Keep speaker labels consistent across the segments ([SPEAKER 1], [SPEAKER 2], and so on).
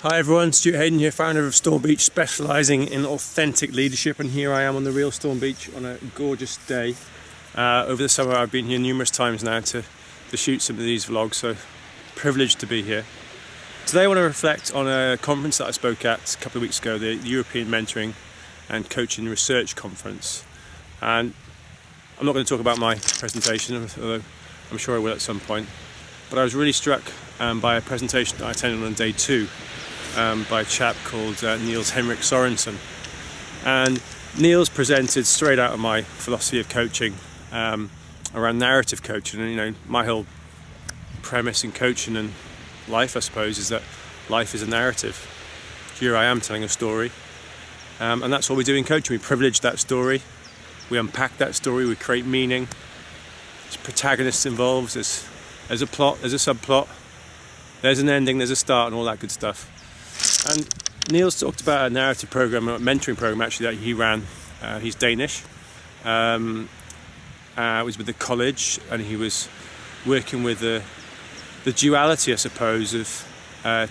[SPEAKER 1] Hi everyone, Stuart Hayden here, founder of Storm Beach, specialising in authentic leadership, and here I am on the real Storm Beach on a gorgeous day. Over the summer I've been here numerous times now to shoot some of these vlogs, so privileged to be here. Today I want to reflect on a conference that I spoke at a couple of weeks ago, the European Mentoring and Coaching Research Conference. And I'm not going to talk about my presentation, although I'm sure I will at some point, but I was really struck by a presentation that I attended on day 2. By a chap called Niels-Henrik Sorensen, and Niels presented straight out of my philosophy of coaching around narrative coaching. And my whole premise in coaching and life, I suppose, is that life is a narrative. Here I am telling a story, and that's what we do in coaching. We privilege that story, we unpack that story, we create meaning. There's protagonists involved, there's a plot, there's a subplot, there's an ending, there's a start, and all that good stuff. And Niels talked about a narrative program, a mentoring program actually, that he ran. He's Danish. Was with the college, and he was working with the duality, I suppose, of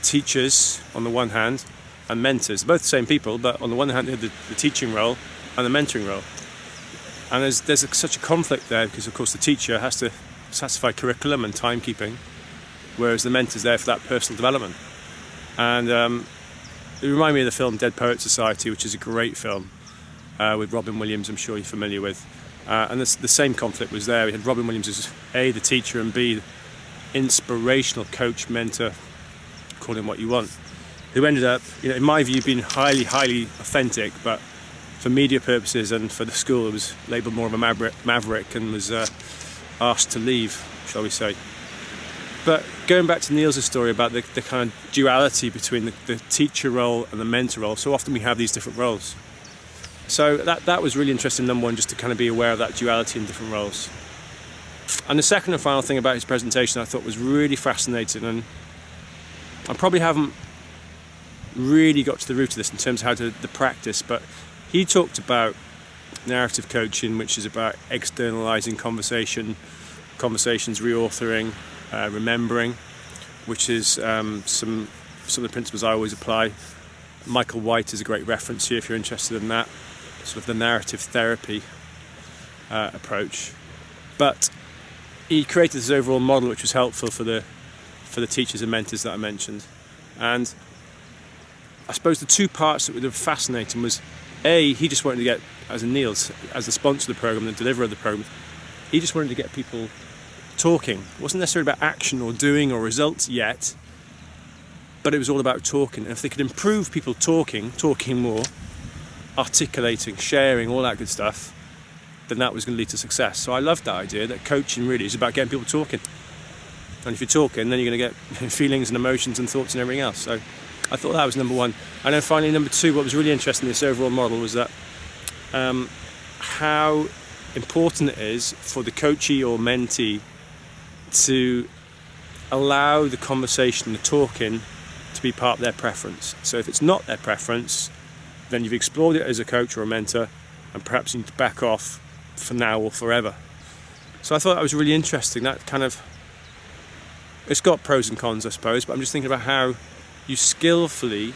[SPEAKER 1] teachers on the one hand and mentors. They're both the same people, but on the one hand they have the teaching role and the mentoring role. And there's such a conflict there because, of course, the teacher has to satisfy curriculum and timekeeping, whereas the mentor's there for that personal development. And it reminded me of the film Dead Poets Society, which is a great film with Robin Williams, I'm sure you're familiar with. And the same conflict was there. We had Robin Williams as A, the teacher, and B, inspirational coach, mentor, call him what you want, who ended up, in my view, being highly, highly authentic, but for media purposes and for the school, it was labelled more of a maverick and was asked to leave, shall we say. But going back to Niels' story about the kind of duality between the teacher role and the mentor role, so often we have these different roles. So that was really interesting, number one, just to kind of be aware of that duality in different roles. And the second and final thing about his presentation I thought was really fascinating, and I probably haven't really got to the root of this in terms of how to the practice, but he talked about narrative coaching, which is about externalizing conversations, reauthoring, remembering, which is some of the principles I always apply. Michael White is a great reference here if you're interested in that, sort of the narrative therapy approach. But he created this overall model which was helpful for the teachers and mentors that I mentioned. And I suppose the two parts that were fascinating was, A, he just wanted to get, as in Niels, as the sponsor of the program, the deliverer of the program, he just wanted to get people talking. It wasn't necessarily about action or doing or results yet, but it was all about talking. And if they could improve people talking more, articulating, sharing, all that good stuff, then that was going to lead to success. So I loved that idea that coaching really is about getting people talking. And if you're talking, then you're going to get feelings and emotions and thoughts and everything else. So I thought that was number one. And then finally, number two, what was really interesting in this overall model was that how important it is for the coachee or mentee to allow the conversation, the talking, to be part of their preference. So if it's not their preference, then you've explored it as a coach or a mentor, and perhaps you need to back off for now or forever. So I thought that was really interesting. That kind of, it's got pros and cons, I suppose, but I'm just thinking about how you skillfully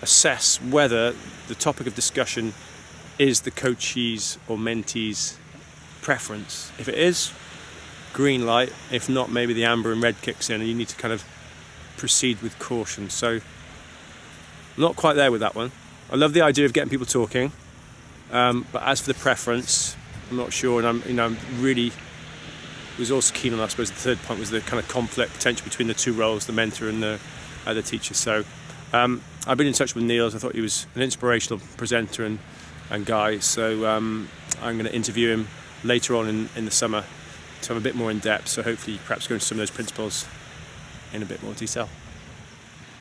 [SPEAKER 1] assess whether the topic of discussion is the coachee's or mentee's preference. If it is, green light. If not, maybe the amber and red kicks in and you need to kind of proceed with caution. So I'm not quite there with that one. I love the idea of getting people talking, but as for the preference, I'm not sure. And I'm really was also keen on, I suppose, the third point was the kind of conflict potential between the two roles, the mentor and the teacher. So I've been in touch with Niels. I thought he was an inspirational presenter and guy. So I'm going to interview him later on in the summer to have a bit more in depth, so hopefully perhaps go into some of those principles in a bit more detail.